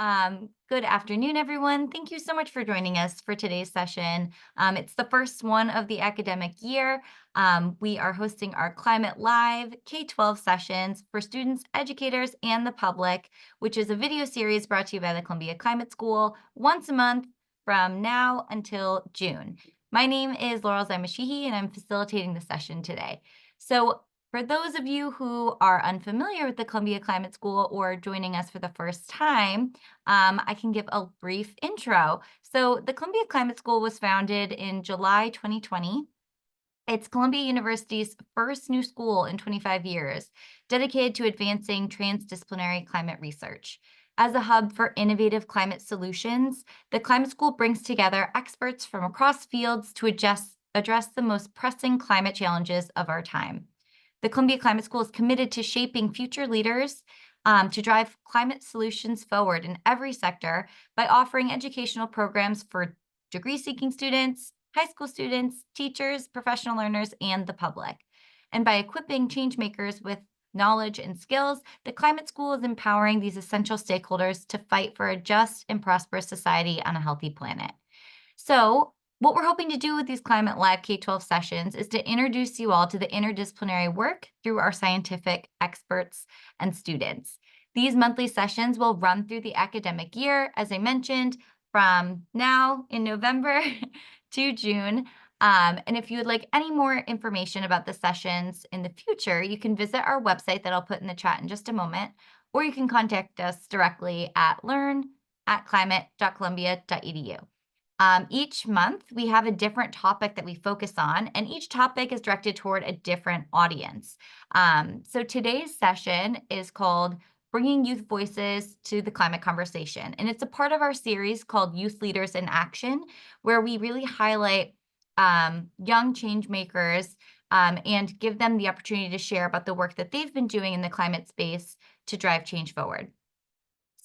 Good afternoon, everyone. Thank you so much for joining us for today's session. It's the first one of the academic year. We are hosting our Climate Live K12 sessions for students, educators, and the public, which is a video series brought to you by the Columbia Climate School once a month from now until June. My name is Laurel Zamashihi, and I'm facilitating the session today. So for those of you who are unfamiliar with the Columbia Climate School or joining us for the first time, I can give a brief intro. So the Columbia Climate School was founded in July 2020. It's Columbia University's first new school in 25 years, dedicated to advancing transdisciplinary climate research. As a hub for innovative climate solutions, the Climate School brings together experts from across fields to address the most pressing climate challenges of our time. The Columbia Climate School is committed to shaping future leaders to drive climate solutions forward in every sector by offering educational programs for degree-seeking students, high school students, teachers, professional learners, and the public. And by equipping change makers with knowledge and skills, the Climate School is empowering these essential stakeholders to fight for a just and prosperous society on a healthy planet. So, what we're hoping to do with these Climate Live K12 sessions is to introduce you all to the interdisciplinary work through our scientific experts and students. These monthly sessions will run through the academic year, as I mentioned, from now in November to June. And if you would like any more information about the sessions in the future, you can visit our website that I'll put in the chat in just a moment, or you can contact us directly at learn@climate.columbia.edu. Each month, we have a different topic that we focus on, and each topic is directed toward a different audience. So today's session is called Bringing Youth Voices to the Climate Conversation, and it's a part of our series called Youth Leaders in Action, where we really highlight young change makers and give them the opportunity to share about the work that they've been doing in the climate space to drive change forward.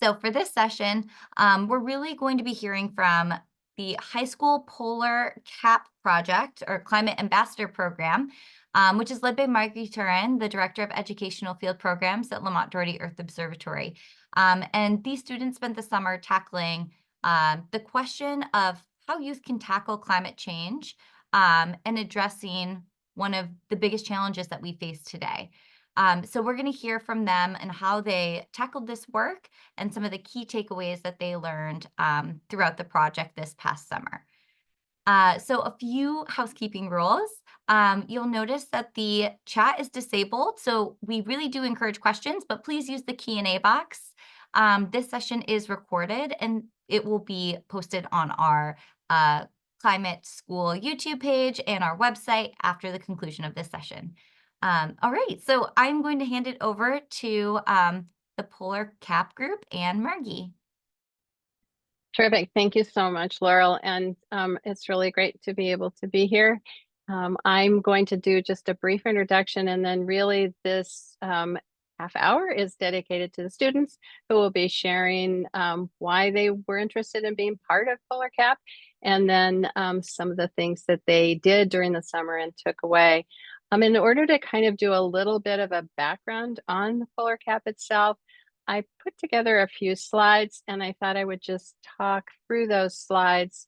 So for this session, we're really going to be hearing from the High School Polar Cap Project or Climate Ambassador Program, which is led by Margie Turrin, the Director of Educational Field Programs at Lamont-Doherty Earth Observatory. And these students spent the summer tackling the question of how youth can tackle climate change and addressing one of the biggest challenges that we face today. So we're going to hear from them and how they tackled this work and some of the key takeaways that they learned throughout the project this past summer. So a few housekeeping rules. You'll notice that the chat is disabled, so we really do encourage questions, but please use the Q&A box. This session is recorded and it will be posted on our Climate School YouTube page and our website after the conclusion of this session. All right, so I'm going to hand it over to the Polar Cap Group and Margie. Terrific. Thank you so much, Laurel. And it's really great to be able to be here. I'm going to do just a brief introduction, and then really this half hour is dedicated to the students who will be sharing why they were interested in being part of Polar Cap, and then some of the things that they did during the summer and took away. In order to kind of do a little bit of a background on the Polar Cap itself, I put together a few slides, and I thought I would just talk through those slides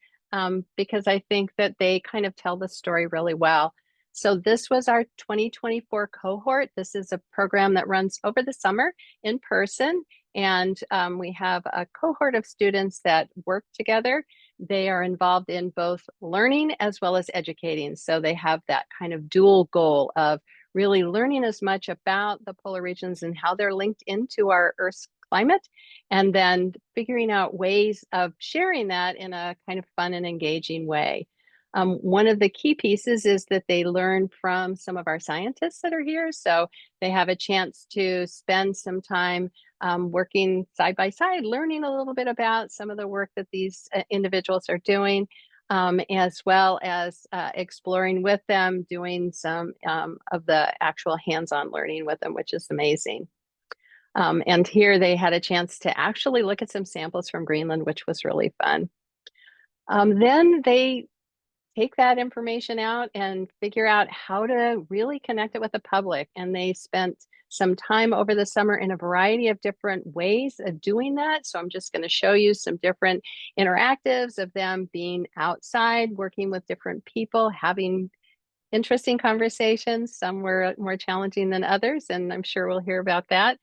because I think that they kind of tell the story really well. So this was our 2024 cohort. This is a program that runs over the summer in person, and we have a cohort of students that work together. They are involved in both learning as well as educating. So they have that kind of dual goal of really learning as much about the polar regions and how they're linked into our Earth's climate, and then figuring out ways of sharing that in a kind of fun and engaging way. One of the key pieces is that they learn from some of our scientists that are here. So they have a chance to spend some time working side by side, learning a little bit about some of the work that these individuals are doing, as well as exploring with them, doing some of the actual hands-on learning with them, which is amazing. And here they had a chance to actually look at some samples from Greenland, which was really fun. Then they take that information out and figure out how to really connect it with the public. And they spent some time over the summer in a variety of different ways of doing that. So I'm just going to show you some different interactives of them being outside, working with different people, having interesting conversations. Some were more challenging than others, and I'm sure we'll hear about that.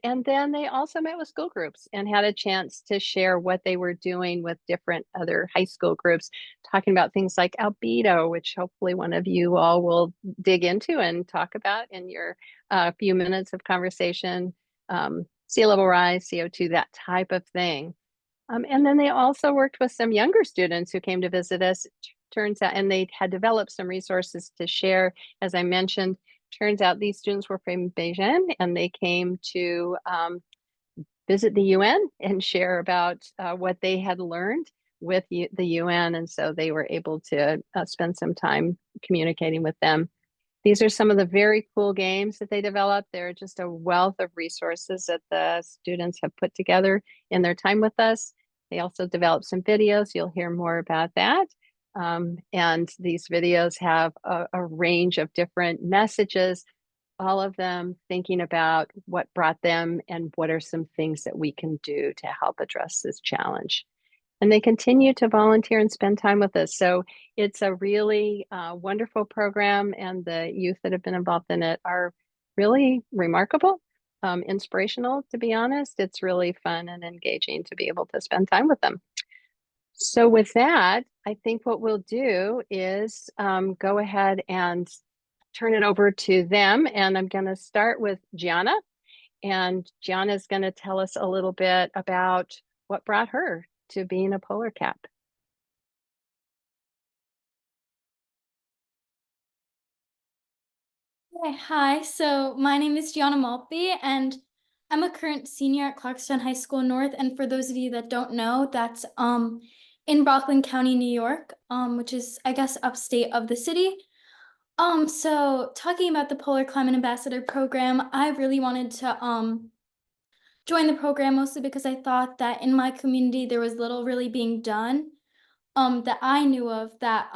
And then they also met with school groups and had a chance to share what they were doing with different other high school groups, talking about things like albedo, which hopefully one of you all will dig into and talk about in your few minutes of conversation, sea level rise, CO2, that type of thing. And then they also worked with some younger students who came to visit us. Turns out, and they had developed some resources to share, as I mentioned. Turns out these students were from Beijing and they came to visit the UN and share about what they had learned with the UN. And so they were able to spend some time communicating with them. These are some of the very cool games that they developed. They're just a wealth of resources that the students have put together in their time with us. They also developed some videos. You'll hear more about that. And these videos have a range of different messages, all of them thinking about what brought them and what are some things that we can do to help address this challenge. And they continue to volunteer and spend time with us. So it's a really wonderful program, and the youth that have been involved in it are really remarkable, inspirational, to be honest. It's really fun and engaging to be able to spend time with them. So with that, I think what we'll do is go ahead and turn it over to them. And I'm going to start with Gianna. And Gianna is going to tell us a little bit about what brought her to being a polar cap. Okay, hi, so my name is Gianna Maltby, and I'm a current senior at Clarkstown High School North. And for those of you that don't know, that's in Rockland County, New York, which is, I guess, upstate of the city. So talking about the Polar Climate Ambassador program, I really wanted to join the program mostly because I thought that in my community there was little really being done that I knew of that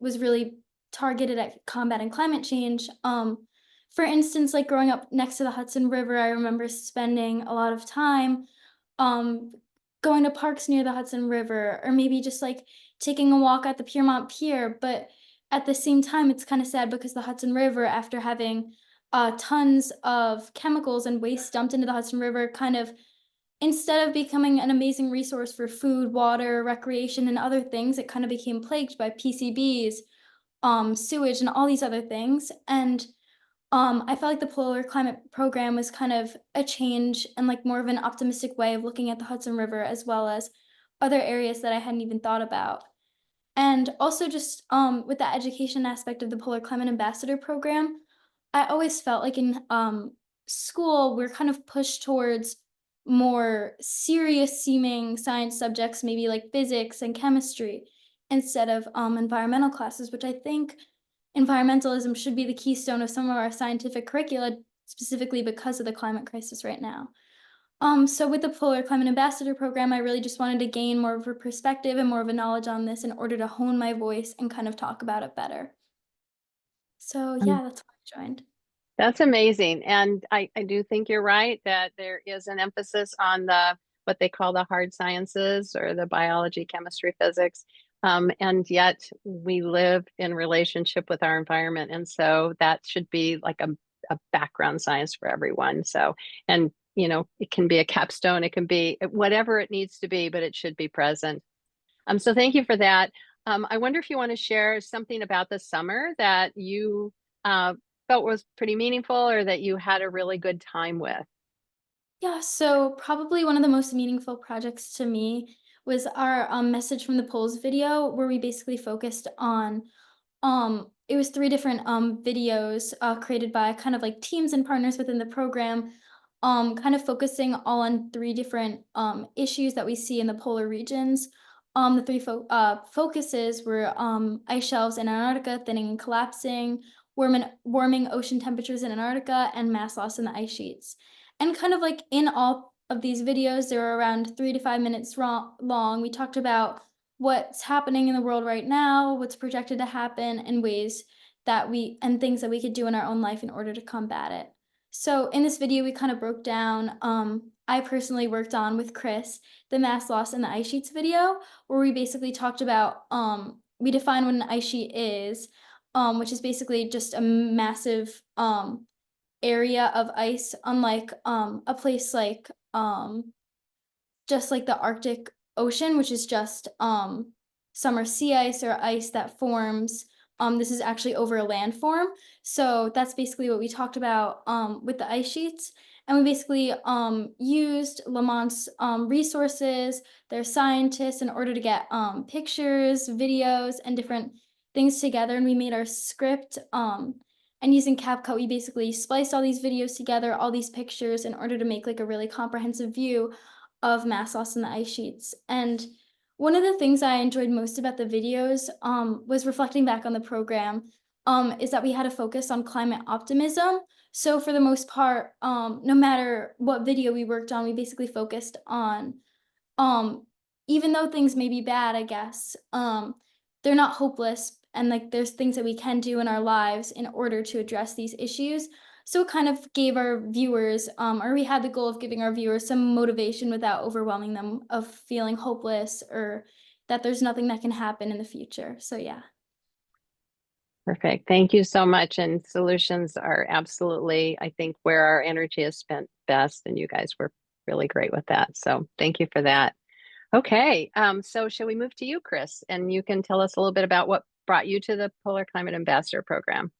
was really targeted at combating climate change. For instance, like growing up next to the Hudson River, I remember spending a lot of time um, going to parks near the Hudson River, or maybe just like taking a walk at the Piermont Pier. But at the same time, it's kind of sad because the Hudson River, after having tons of chemicals and waste dumped into the Hudson River, kind of instead of becoming an amazing resource for food, water, recreation, and other things, it kind of became plagued by PCBs, sewage, and all these other things. And I felt like the Polar Climate Program was kind of a change and like more of an optimistic way of looking at the Hudson River as well as other areas that I hadn't even thought about. And also just with the education aspect of the Polar Climate Ambassador program, I always felt like in school we're kind of pushed towards more serious seeming science subjects, maybe like physics and chemistry, instead of environmental classes, which I think environmentalism should be the keystone of some of our scientific curricula, specifically because of the climate crisis right now. So with the Polar Climate Ambassador program, I really just wanted to gain more of a perspective and more of a knowledge on this in order to hone my voice and kind of talk about it better. So Um, yeah, that's why I joined. that's amazing. And I do think you're right that there is an emphasis on the what they call the hard sciences or the biology, chemistry, physics. And yet we live in relationship with our environment. And so that should be like a background science for everyone. So, and you know, it can be a capstone, it can be whatever it needs to be, but it should be present. So thank you for that. I wonder if you want to share something about the summer that you felt was pretty meaningful or that you had a really good time with. Yeah, so probably one of the most meaningful projects to me was our message from the polls video, where we basically focused on it was three different videos created by kind of like teams and partners within the program, kind of focusing all on three different issues that we see in the polar regions. The three focuses were ice shelves in Antarctica thinning and collapsing, warming ocean temperatures in Antarctica, and mass loss in the ice sheets. And kind of like in all of these videos, they were around 3 to 5 minutes long. We talked about what's happening in the world right now, what's projected to happen, and things that we could do in our own life in order to combat it. So in this video, we kind of broke down, I personally worked on with Chris, the mass loss in the ice sheets video, where we basically talked about, we define what an ice sheet is, which is basically just a massive area of ice, unlike a place like just like the Arctic Ocean, which is just summer sea ice or ice that forms. This is actually over a landform. So that's basically what we talked about with the ice sheets. And we basically used Lamont's resources, their scientists, in order to get pictures, videos, and different things together. And we made our script. And using CapCut, we basically spliced all these videos together, all these pictures, in order to make like a really comprehensive view of mass loss in the ice sheets. And one of the things I enjoyed most about the videos was reflecting back on the program, is that we had a focus on climate optimism. So for the most part, no matter what video we worked on, we basically focused on, even though things may be bad, I guess, they're not hopeless. And like there's things that we can do in our lives in order to address these issues. So it kind of gave our viewers, or we had the goal of giving our viewers some motivation without overwhelming them of feeling hopeless or that there's nothing that can happen in the future. So yeah. Perfect. Thank you so much. And solutions are absolutely, I think, where our energy is spent best. And you guys were really great with that. So thank you for that. Okay. So shall we move to you, Chris? And you can tell us a little bit about what brought you to the Polar Climate Ambassador Program.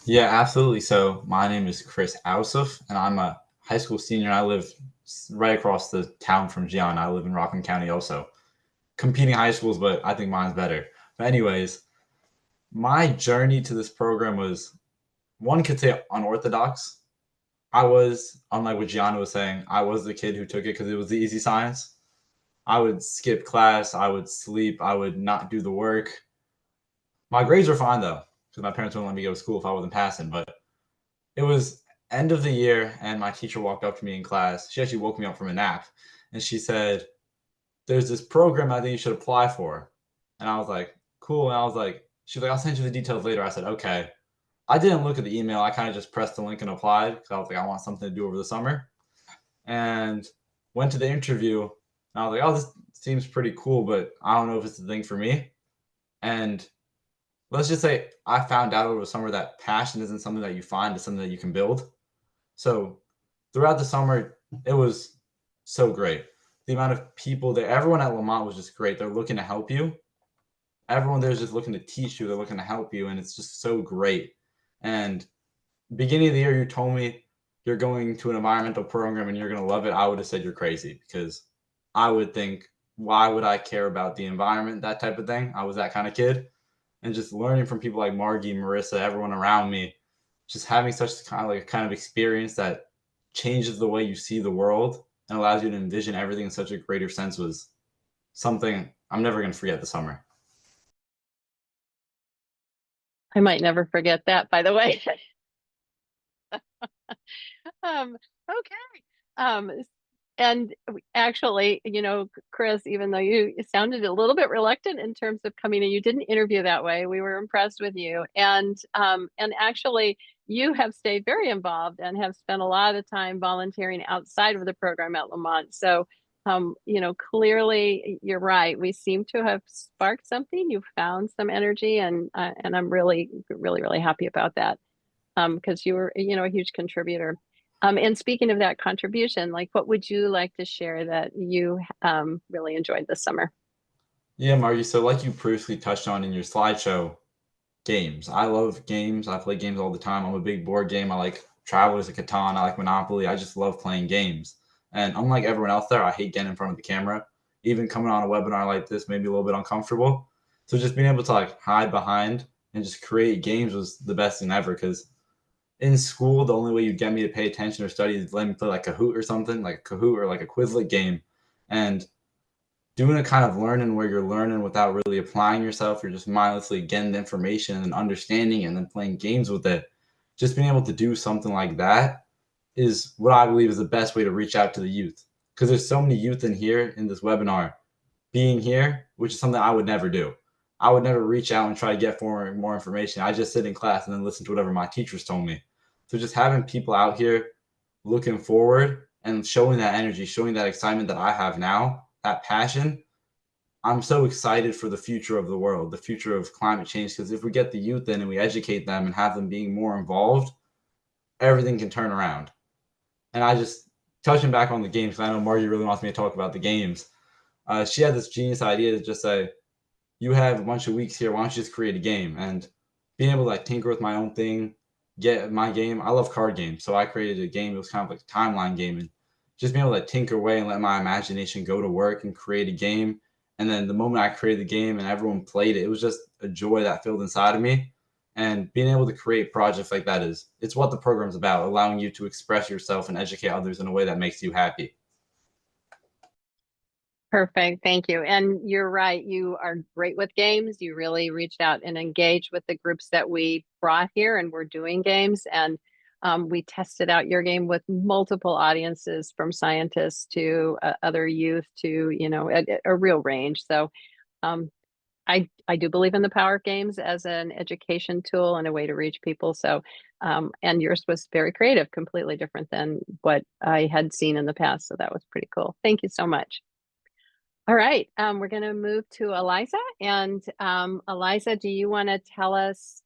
Yeah, absolutely. So my name is Chris Ausuf, and I'm a high school senior. I live right across the town from Gian. I live in Rockland County also. Competing high schools, but I think mine's better. But anyways, my journey to this program was, one could say, unorthodox. I was, unlike what Gianna was saying, I was the kid who took it because it was the easy science. I would skip class, I would sleep, I would not do the work. My grades were fine though, because my parents wouldn't let me go to school if I wasn't passing. But it was end of the year, and my teacher walked up to me in class. She actually woke me up from a nap, and she said, "There's this program I think you should apply for." And I was like, "Cool." And I was like, she's like, "I'll send you the details later." I said, "Okay." I didn't look at the email. I kind of just pressed the link and applied because I was like, I want something to do over the summer. And went to the interview. And I was like, oh, this seems pretty cool, but I don't know if it's the thing for me. And let's just say I found out over the summer that passion isn't something that you find, it's something that you can build. So throughout the summer, it was so great. The amount of people there, everyone at Lamont was just great. They're looking to help you. Everyone there's just looking to teach you. They're looking to help you. And it's just so great. And beginning of the year, you told me you're going to an environmental program and you're going to love it. I would have said you're crazy, because I would think, why would I care about the environment, that type of thing? I was that kind of kid. And just learning from people like Margie, Marissa, everyone around me, just having such kind of experience that changes the way you see the world and allows you to envision everything in such a greater sense was something I'm never going to forget this summer. I might never forget that, by the way. Okay. And actually, Chris, even though you sounded a little bit reluctant in terms of coming in, you didn't interview that way. We were impressed with you. And actually, you have stayed very involved and have spent a lot of time volunteering outside of the program at Lamont. So, clearly you're right. We seem to have sparked something. You found some energy, and I'm really, really, really happy about that. Because you were, a huge contributor. And speaking of that contribution, like, what would you like to share that you really enjoyed this summer? Yeah, Margie. So like you previously touched on in your slideshow, games. I love games. I play games all the time. I'm a big board game. I like Travelers of Catan. I like Monopoly. I just love playing games. And unlike everyone else there, I hate getting in front of the camera. Even coming on a webinar like this made me a little bit uncomfortable. So just being able to like hide behind and just create games was the best thing ever, because in school, the only way you get me to pay attention or study is let me play like Kahoot or something, like a Kahoot or like a Quizlet game. And doing a kind of learning where you're learning without really applying yourself, you're just mindlessly getting the information and understanding and then playing games with it. Just being able to do something like that is what I believe is the best way to reach out to the youth. Because there's so many youth in here in this webinar being here, which is something I would never do. I would never reach out and try to get more information. I just sit in class and then listen to whatever my teachers told me. So just having people out here looking forward and showing that energy, showing that excitement that I have now, that passion, I'm so excited for the future of the world, the future of climate change, because if we get the youth in and we educate them and have them being more involved, everything can turn around. And I just, touching back on the games, because I know Margie really wants me to talk about the games. She had this genius idea to just say, you have a bunch of weeks here, why don't you just create a game? And being able to like tinker with my own thing, get my game. I love card games, so I created a game. It was kind of like a timeline game, and just being able to tinker away and let my imagination go to work and create a game. And then the moment I created the game and everyone played it, it was just a joy that filled inside of me. And being able to create projects like that it's what the program's about, allowing you to express yourself and educate others in a way that makes you happy. Perfect. Thank you. And you're right. You are great with games. You really reached out and engaged with the groups that we brought here, and we're doing games. And we tested out your game with multiple audiences, from scientists to other youth to, a real range. So I do believe in the power of games as an education tool and a way to reach people. So, and yours was very creative, completely different than what I had seen in the past. So that was pretty cool. Thank you so much. All right, we're going to move to Eliza. And Eliza, do you want to tell us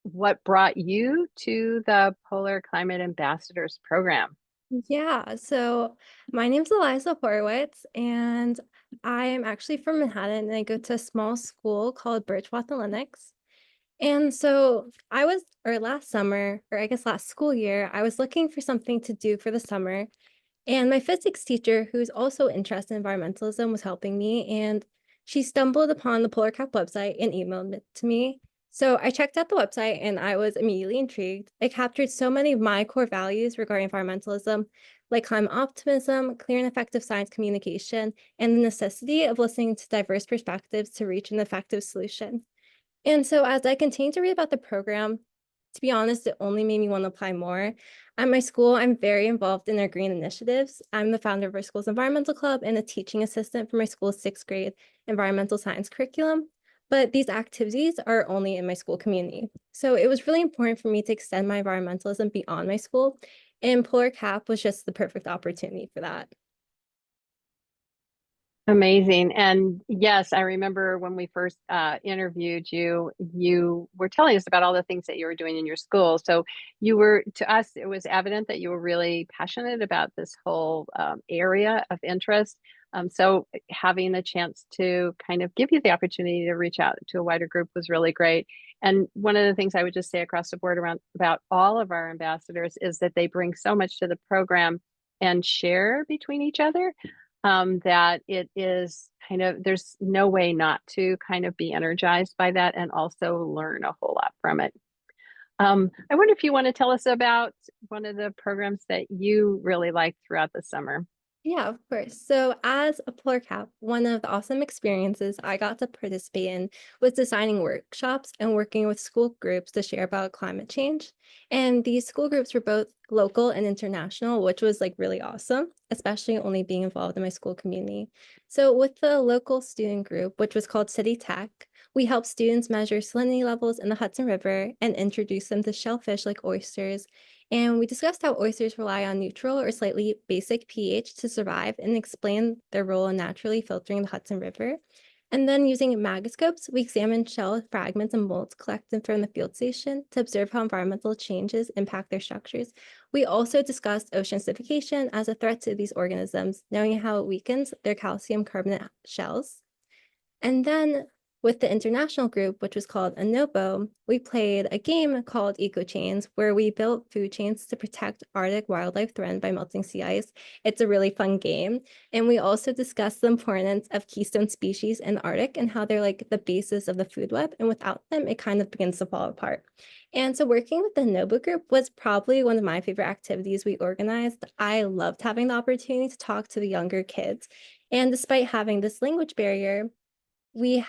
what brought you to the Polar Climate Ambassadors program? Yeah, so my name's Eliza Horowitz, and I am actually from Manhattan, and I go to a small school called Birchwath and Lennox. And so last summer, or I guess last school year, I was looking for something to do for the summer. And my physics teacher, who's also interested in environmentalism, was helping me, and she stumbled upon the Polar Cap website and emailed it to me. So I checked out the website and I was immediately intrigued. It captured so many of my core values regarding environmentalism, like climate optimism, clear and effective science communication, and the necessity of listening to diverse perspectives to reach an effective solution. And so as I continued to read about the program, to be honest, it only made me want to apply more. At my school, I'm very involved in our green initiatives. I'm the founder of our school's environmental club and a teaching assistant for my school's 6th grade environmental science curriculum. But these activities are only in my school community. So it was really important for me to extend my environmentalism beyond my school, and Polar Cap was just the perfect opportunity for that. Amazing. And yes, I remember when we first interviewed you, you were telling us about all the things that you were doing in your school. So to us, it was evident that you were really passionate about this whole area of interest. So having the chance to kind of give you the opportunity to reach out to a wider group was really great. And one of the things I would just say across the board about all of our ambassadors is that they bring so much to the program and share between each other. That it is there's no way not to kind of be energized by that and also learn a whole lot from it. I wonder if you want to tell us about one of the programs that you really liked throughout the summer. Yeah, of course. So as a Polar Cap, one of the awesome experiences I got to participate in was designing workshops and working with school groups to share about climate change. And these school groups were both local and international, which was like really awesome, especially only being involved in my school community. So with the local student group, which was called City Tech, we helped students measure salinity levels in the Hudson River and introduce them to shellfish like oysters. And we discussed how oysters rely on neutral or slightly basic pH to survive and explain their role in naturally filtering the Hudson River. And then using magascopes, we examined shell fragments and molds collected from the field station to observe how environmental changes impact their structures. We also discussed ocean acidification as a threat to these organisms, knowing how it weakens their calcium carbonate shells. And then with the international group, which was called Anobo, we played a game called Eco Chains, where we built food chains to protect Arctic wildlife threatened by melting sea ice. It's a really fun game. And we also discussed the importance of keystone species in the Arctic and how they're like the basis of the food web. And without them, it kind of begins to fall apart. And so working with the Anobo group was probably one of my favorite activities we organized. I loved having the opportunity to talk to the younger kids. And despite having this language barrier, we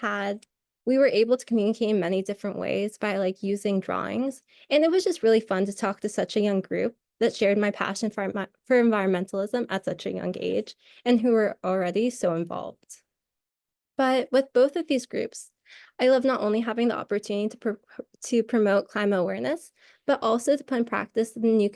were able to communicate in many different ways by like using drawings. And it was just really fun to talk to such a young group that shared my passion for environmentalism at such a young age and who were already so involved. But with both of these groups, I love not only having the opportunity to promote climate awareness, but also to put in practice the new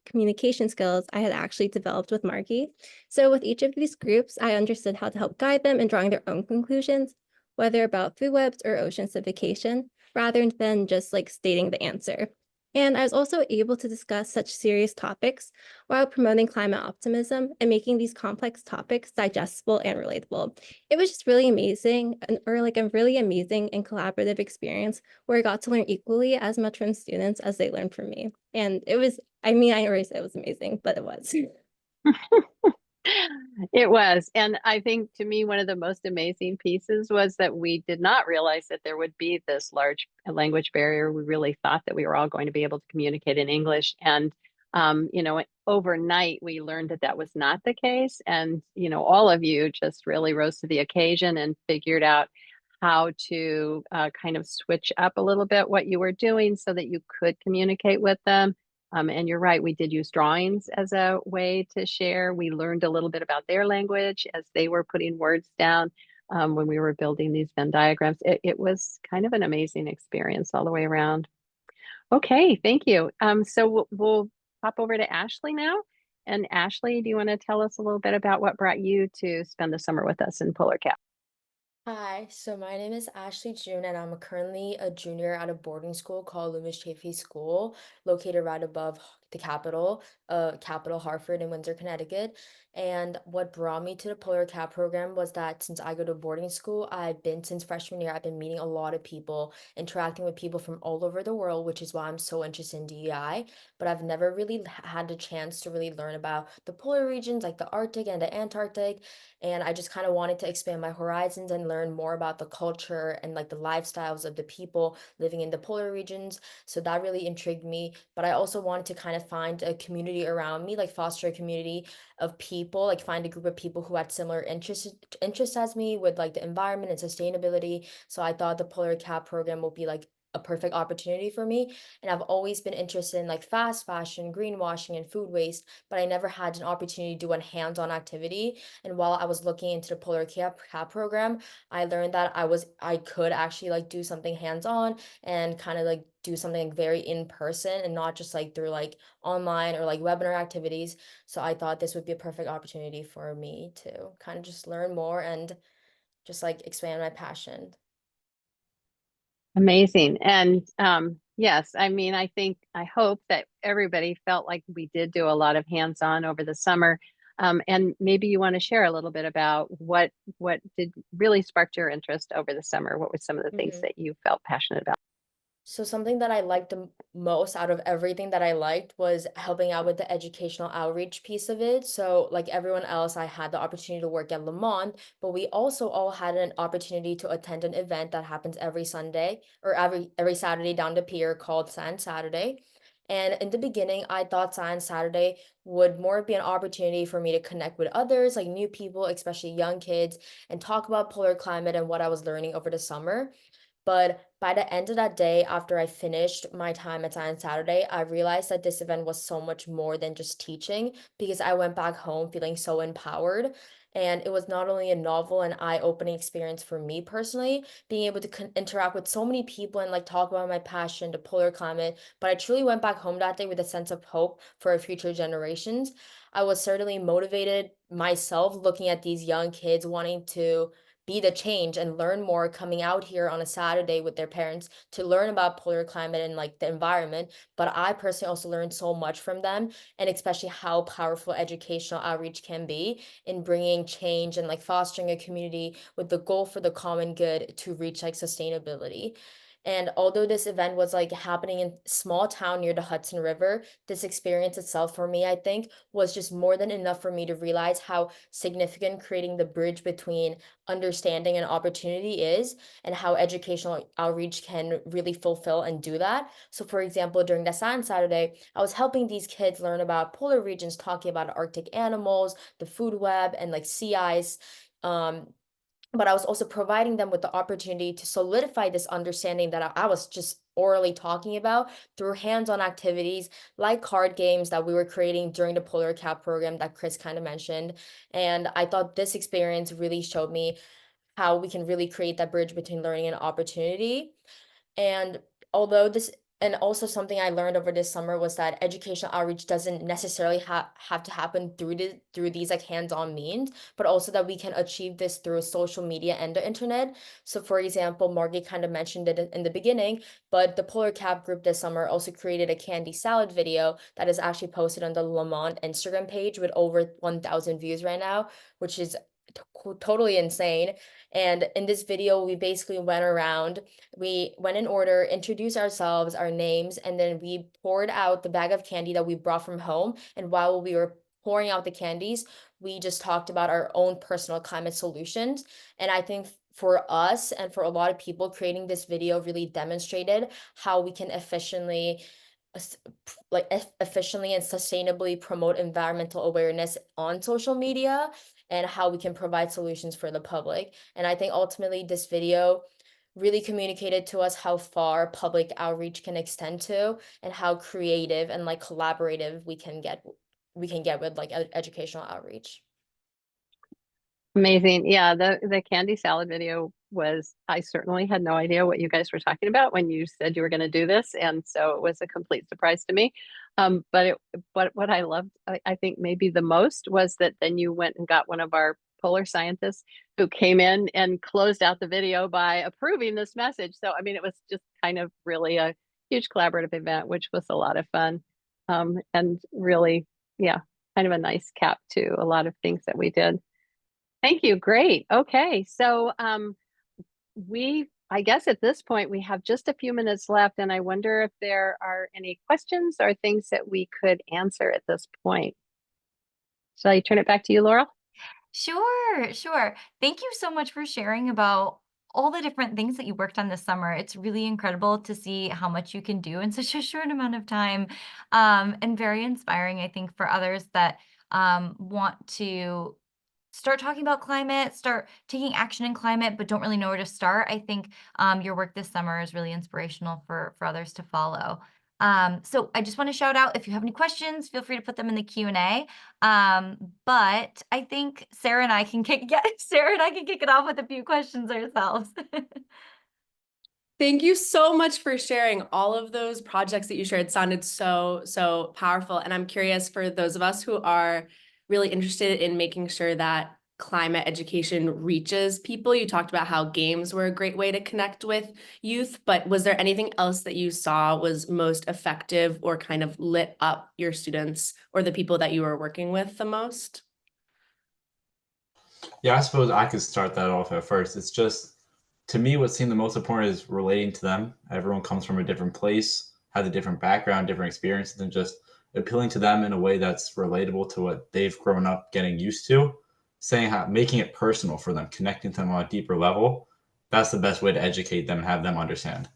communication skills I had actually developed with Margie. So with each of these groups, I understood how to help guide them in drawing their own conclusions, whether about food webs or ocean acidification, rather than just like stating the answer. And I was also able to discuss such serious topics while promoting climate optimism and making these complex topics digestible and relatable. It was just really amazing, or like a really amazing and collaborative experience where I got to learn equally as much from students as they learned from me. And it was, I mean, I already said it was amazing, but it was. It was. And I think to me, one of the most amazing pieces was that we did not realize that there would be this large language barrier. We really thought that we were all going to be able to communicate in English. And, overnight, we learned that that was not the case. And, all of you just really rose to the occasion and figured out how to kind of switch up a little bit what you were doing so that you could communicate with them. And you're right, we did use drawings as a way to share. We learned a little bit about their language as they were putting words down when we were building these Venn diagrams. It was kind of an amazing experience all the way around. Okay, thank you. So we'll pop over to Ashley now. And Ashley, do you want to tell us a little bit about what brought you to spend the summer with us in Polar Cap? Hi, so my name is Ashley June, and I'm currently a junior at a boarding school called Lamont-Doherty School, located right above the capital Hartford in Windsor, Connecticut. And what brought me to the Polar Cap program was that since I go to boarding school, since freshman year, I've been meeting a lot of people, interacting with people from all over the world, which is why I'm so interested in DEI. But I've never really had the chance to really learn about the polar regions, like the Arctic and the Antarctic, and I just kind of wanted to expand my horizons and learn more about the culture and like the lifestyles of the people living in the polar regions. So that really intrigued me. But I also wanted to kind of find a community around me, like foster a community of people, like find a group of people who had similar interests as me with like the environment and sustainability. So I thought the Polar Cap program would be like a perfect opportunity for me. And I've always been interested in like fast fashion, greenwashing, and food waste, but I never had an opportunity to do a hands-on activity. And while I was looking into the Cap program, I learned that I could actually like do something hands-on and kind of like do something like very in person and not just like through like online or like webinar activities. So I thought this would be a perfect opportunity for me to kind of just learn more and just like expand my passion. Amazing. And yes, I mean, I hope that everybody felt like we did do a lot of hands-on over the summer. And maybe you want to share a little bit about what did really sparked your interest over the summer? What were some of the things Mhm. that you felt passionate about? So something that I liked the most out of everything that I liked was helping out with the educational outreach piece of it. So like everyone else, I had the opportunity to work at Lamont, but we also all had an opportunity to attend an event that happens every Sunday or every Saturday down the pier called Science Saturday. And in the beginning, I thought Science Saturday would more be an opportunity for me to connect with others, like new people, especially young kids, and talk about polar climate and what I was learning over the summer. But by the end of that day, after I finished my time at Science Saturday, I realized that this event was so much more than just teaching because I went back home feeling so empowered. And it was not only a novel and eye-opening experience for me personally, being able to interact with so many people and like talk about my passion, the polar climate, but I truly went back home that day with a sense of hope for our future generations. I was certainly motivated myself looking at these young kids wanting to be the change and learn more coming out here on a Saturday with their parents to learn about polar climate and like the environment. But I personally also learned so much from them and especially how powerful educational outreach can be in bringing change and like fostering a community with the goal for the common good to reach like sustainability. And although this event was like happening in small town near the Hudson River, this experience itself for me, I think, was just more than enough for me to realize how significant creating the bridge between understanding and opportunity is and how educational outreach can really fulfill and do that. So for example, during the Science Saturday, I was helping these kids learn about polar regions, talking about Arctic animals, the food web, and like sea ice. Um, but I was also providing them with the opportunity to solidify this understanding that I was just orally talking about through hands-on activities like card games that we were creating during the Polar Cap program that Chris kind of mentioned. And I thought this experience really showed me how we can really create that bridge between learning and opportunity. And although this, and also something I learned over this summer was that educational outreach doesn't necessarily have to happen through these like hands-on means, but also that we can achieve this through social media and the internet. So for example, Margie kind of mentioned it in the beginning, but the Polar Cap group this summer also created a candy salad video that is actually posted on the Lamont Instagram page with over 1,000 views right now, which is totally insane. And in this video, we basically went around, we went in order, introduced ourselves, our names, and then we poured out the bag of candy that we brought from home. And while we were pouring out the candies, we just talked about our own personal climate solutions. And I think for us and for a lot of people, creating this video really demonstrated how we can efficiently and sustainably promote environmental awareness on social media, and how we can provide solutions for the public. And I think ultimately this video really communicated to us how far public outreach can extend to, and how creative and like collaborative we can get with like educational outreach. Amazing. Yeah, the candy salad video was, I certainly had no idea what you guys were talking about when you said you were going to do this. And so it was a complete surprise to me. But what I loved, I think maybe the most, was that then you went and got one of our polar scientists who came in and closed out the video by approving this message. So, I mean, it was just kind of really a huge collaborative event, which was a lot of fun. And really, yeah, kind of a nice cap to a lot of things that we did. Thank you. Great. Okay. So I guess at this point we have just a few minutes left, and I wonder if there are any questions or things that we could answer at this point. Shall I turn it back to you, Laurel? Sure, sure. Thank you so much for sharing about all the different things that you worked on this summer. It's really incredible to see how much you can do in such a short amount of time, and very inspiring, I think, for others that want to start talking about climate, start taking action in climate, but don't really know where to start. I think your work this summer is really inspirational for others to follow. So I just want to shout out, if you have any questions, feel free to put them in the Q&A. But I think Sarah and I can kick it off with a few questions ourselves. Thank you so much for sharing all of those projects that you shared. It sounded so powerful. And I'm curious, for those of us who are really interested in making sure that climate education reaches people, you talked about how games were a great way to connect with youth, but was there anything else that you saw was most effective or kind of lit up your students or the people that you were working with the most? Yeah, I suppose I could start that off at first. It's just, to me, what seemed the most important is relating to them. Everyone comes from a different place, has a different background, different experiences, and just appealing to them in a way that's relatable to what they've grown up getting used to, making it personal for them, connecting to them on a deeper level. That's the best way to educate them and have them understand.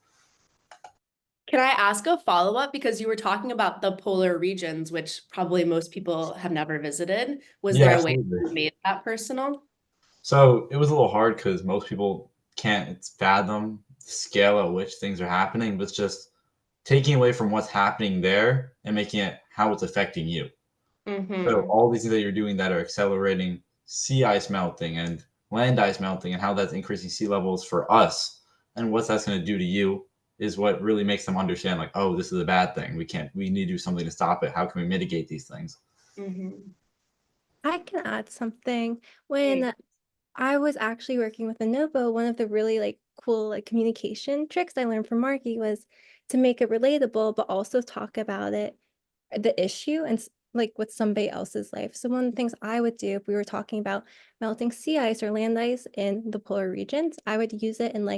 Can I ask a follow-up? Because you were talking about the polar regions, which probably most people have never visited. Was there a way you made that personal? So it was a little hard because most people can't fathom the scale at which things are happening, but it's just taking away from what's happening there and making it how it's affecting you. So all these things that you're doing that are accelerating sea ice melting and land ice melting, and how that's increasing sea levels for us, and what that's going to do to you, is what really makes them understand, like, oh, this is a bad thing. We need to do something to stop it. How can we mitigate these things? I can add something. When I was actually working with Lenovo, one of the really cool communication tricks I learned from Margie was to make it relatable, but also talk about the issue and with somebody else's life. So one of the things I would do if we were talking about melting sea ice or land ice in the polar regions, I would use it in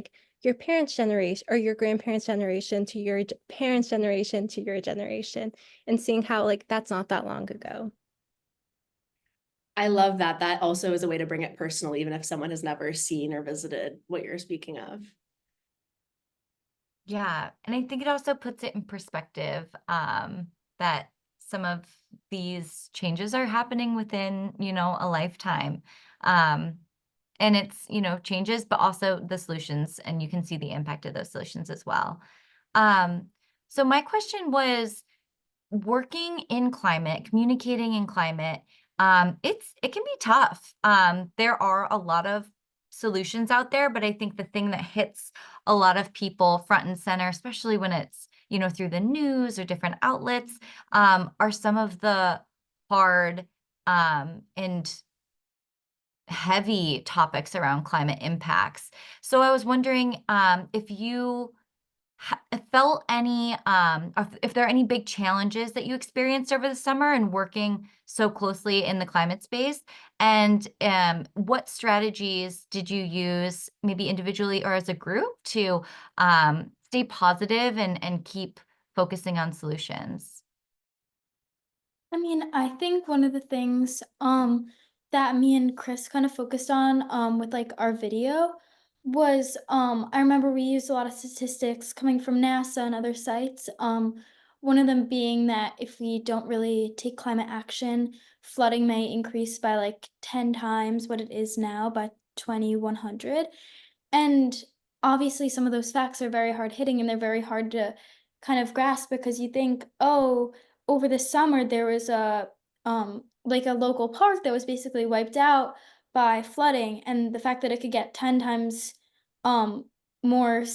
your parents' generation or your grandparents' generation to your parents' generation to your generation, and seeing how that's not that long ago. I love that. That also is a way to bring it personal, even if someone has never seen or visited what you're speaking of. Yeah, and I think it also puts it in perspective, that some of these changes are happening within, a lifetime. And it's, changes, but also the solutions, and you can see the impact of those solutions as well. So my question was, working in climate, communicating in climate, it can be tough. There are a lot of solutions out there, but I think the thing that hits a lot of people front and center, especially when it's, through the news or different outlets, are some of the hard and heavy topics around climate impacts. So I was wondering if you felt any, if there are any big challenges that you experienced over the summer and working so closely in the climate space, and what strategies did you use, maybe individually or as a group, to stay positive and keep focusing on solutions? I mean, I think one of the things that me and Chris kind of focused on with like our video was I remember we used a lot of statistics coming from NASA and other sites. One of them being that if we don't really take climate action, flooding may increase by like 10 times what it is now by 2100. And obviously, some of those facts are very hard hitting and they're very hard to kind of grasp because you think, oh, over the summer there was a like a local park that was basically wiped out by flooding, and the fact that it could get 10 times um more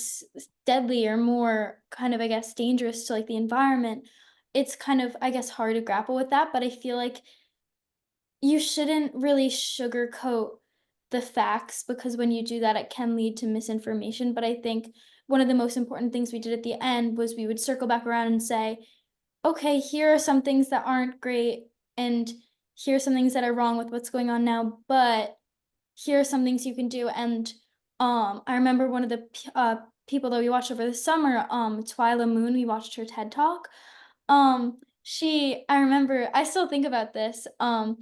deadly or more kind of, I guess, dangerous to like the environment. It's kind of, I guess, hard to grapple with that, but I feel like you shouldn't really sugarcoat the facts because when you do that, it can lead to misinformation. But I think one of the most important things we did at the end was we would circle back around and say, okay, here are some things that aren't great, and here are some things that are wrong with what's going on now, but here are some things you can do. And I remember one of the people that we watched over the summer, Twyla Moon, we watched her TED Talk. I remember, I still think about this, and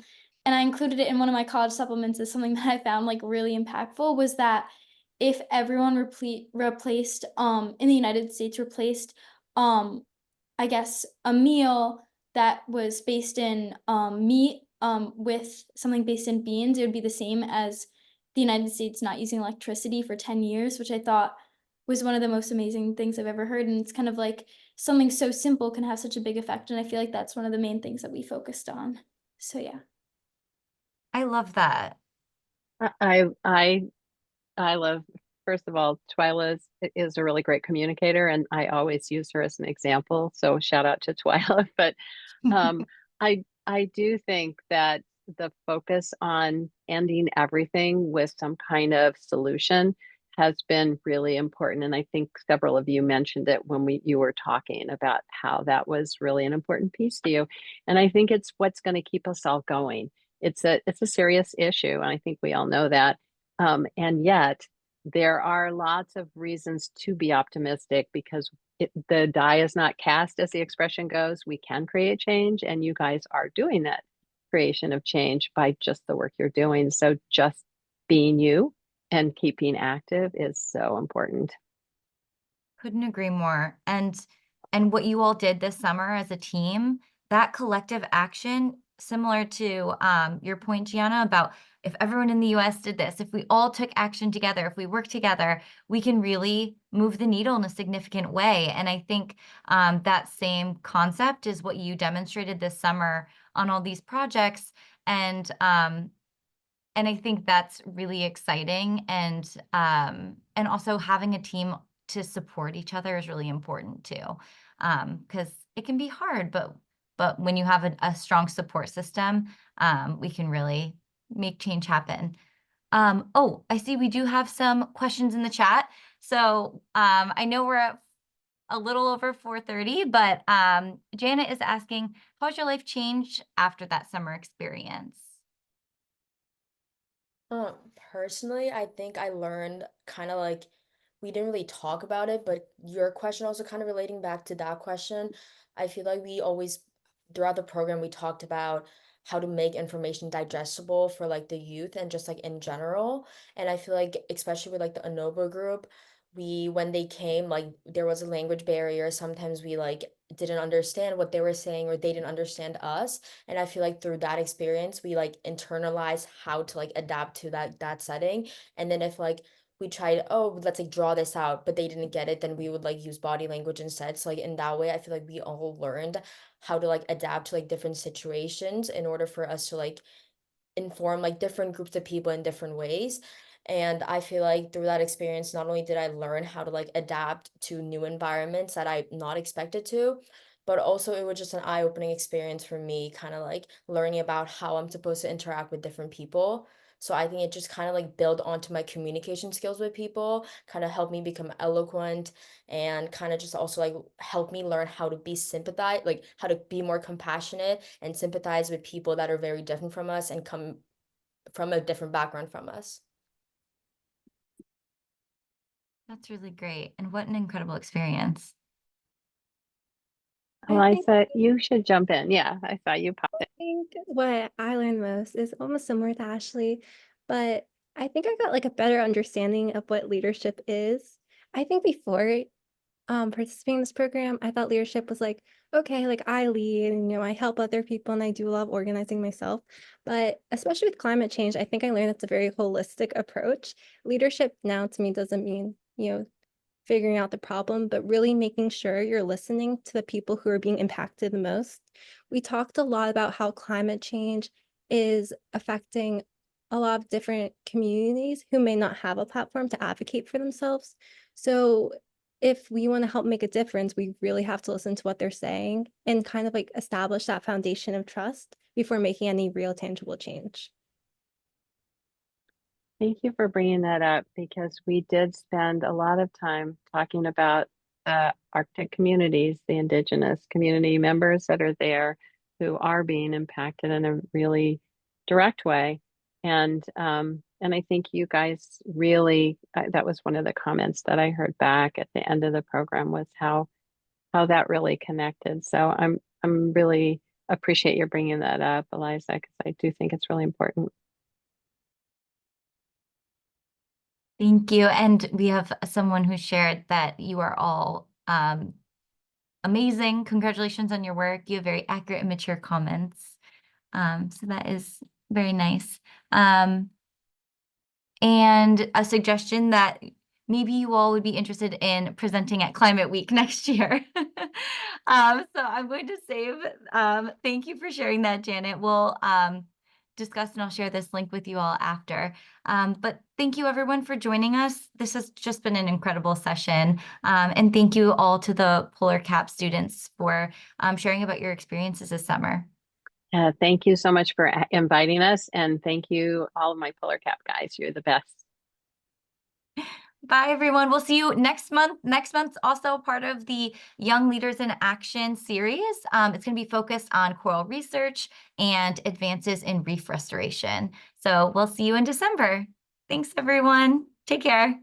I included it in one of my college supplements as something that I found like really impactful, was that if everyone replaced, in the United States, replaced, I guess, a meal that was based in meat with something based in beans, it would be the same as the United States not using electricity for 10 years, which I thought was one of the most amazing things I've ever heard. And it's kind of like something so simple can have such a big effect. And I feel like that's one of the main things that we focused on. So, yeah. I love that. I I I love, first of all, Twyla is a really great communicator, and I always use her as an example. So shout out to Twyla. But I do think that the focus on ending everything with some kind of solution has been really important. And I think several of you mentioned it when you were talking about how that was really an important piece to you. And I think it's what's going to keep us all going. It's a serious issue, and I think we all know that. And yet there are lots of reasons to be optimistic because the die is not cast, as the expression goes. We can create change, and you guys are doing that creation of change by just the work you're doing. So just being you and keeping active is so important. Couldn't agree more. And what you all did this summer as a team, that collective action, similar to your point, Gianna, about if everyone in the US did this, if we all took action together, if we work together, we can really move the needle in a significant way. And I think that same concept is what you demonstrated this summer on all these projects. And I think that's really exciting, and also having a team to support each other is really important too, because it can be hard, but when you have a strong support system, we can really make change happen. Oh, I see we do have some questions in the chat. So I know we're at a little over 4:30, but Janet is asking, how's your life changed after that summer experience? Personally, I think I learned kind of like we didn't really talk about it, but your question also kind of relating back to that question. I feel like we always, throughout the program, we talked about how to make information digestible for like the youth and just like in general. And I feel like, especially with like the ANOVA group, when they came, like there was a language barrier. Sometimes we like didn't understand what they were saying or they didn't understand us. And I feel like through that experience, we like internalized how to like adapt to that setting. And then if like we tried, oh, let's like draw this out, but they didn't get it, then we would like use body language instead. So like in that way, I feel like we all learned how to like adapt to like different situations in order for us to like inform like different groups of people in different ways. And I feel like through that experience, not only did I learn how to like adapt to new environments that I not expected to, but also it was just an eye-opening experience for me, kind of like learning about how I'm supposed to interact with different people. So I think it just kind of like built onto my communication skills with people, kind of helped me become eloquent, and kind of just also like helped me learn how to be sympathize, like how to be more compassionate and sympathize with people that are very different from us and come from a different background from us. That's really great. And what an incredible experience. I think Eliza, you should jump in. Yeah, I saw you pop in. think what I learned most is almost similar to Ashley, but I think I got like a better understanding of what leadership is. I think before participating in this program, I thought leadership was like, okay, like I lead and I help other people and I do a lot of organizing myself. But especially with climate change, I think I learned it's a very holistic approach. Leadership now to me doesn't mean, figuring out the problem, but really making sure you're listening to the people who are being impacted the most. We talked a lot about how climate change is affecting a lot of different communities who may not have a platform to advocate for themselves. So if we want to help make a difference, we really have to listen to what they're saying and kind of like establish that foundation of trust before making any real tangible change. Thank you for bringing that up, because we did spend a lot of time talking about the Arctic communities, the indigenous community members that are there who are being impacted in a really direct way. And I think you guys really, that was one of the comments that I heard back at the end of the program, was how that really connected. So I'm really appreciate you bringing that up, Eliza, because I do think it's really important. Thank you. And we have someone who shared that you are all amazing. Congratulations on your work. You have very accurate and mature comments. So that is very nice. And a suggestion that maybe you all would be interested in presenting at Climate Week next year. So I'm going to save, thank you for sharing that, Janet. We'll discuss and I'll share this link with you all after. But thank you everyone for joining us. This has just been an incredible session. And thank you all to the Polar Cap students for sharing about your experiences this summer. Thank you so much for inviting us, and thank you all of my Polar Cap guys. You're the best. Bye, everyone. We'll see you next month. Next month's also part of the Young Leaders in Action series. It's going to be focused on coral research and advances in reef restoration. So we'll see you in December. Thanks, everyone. Take care.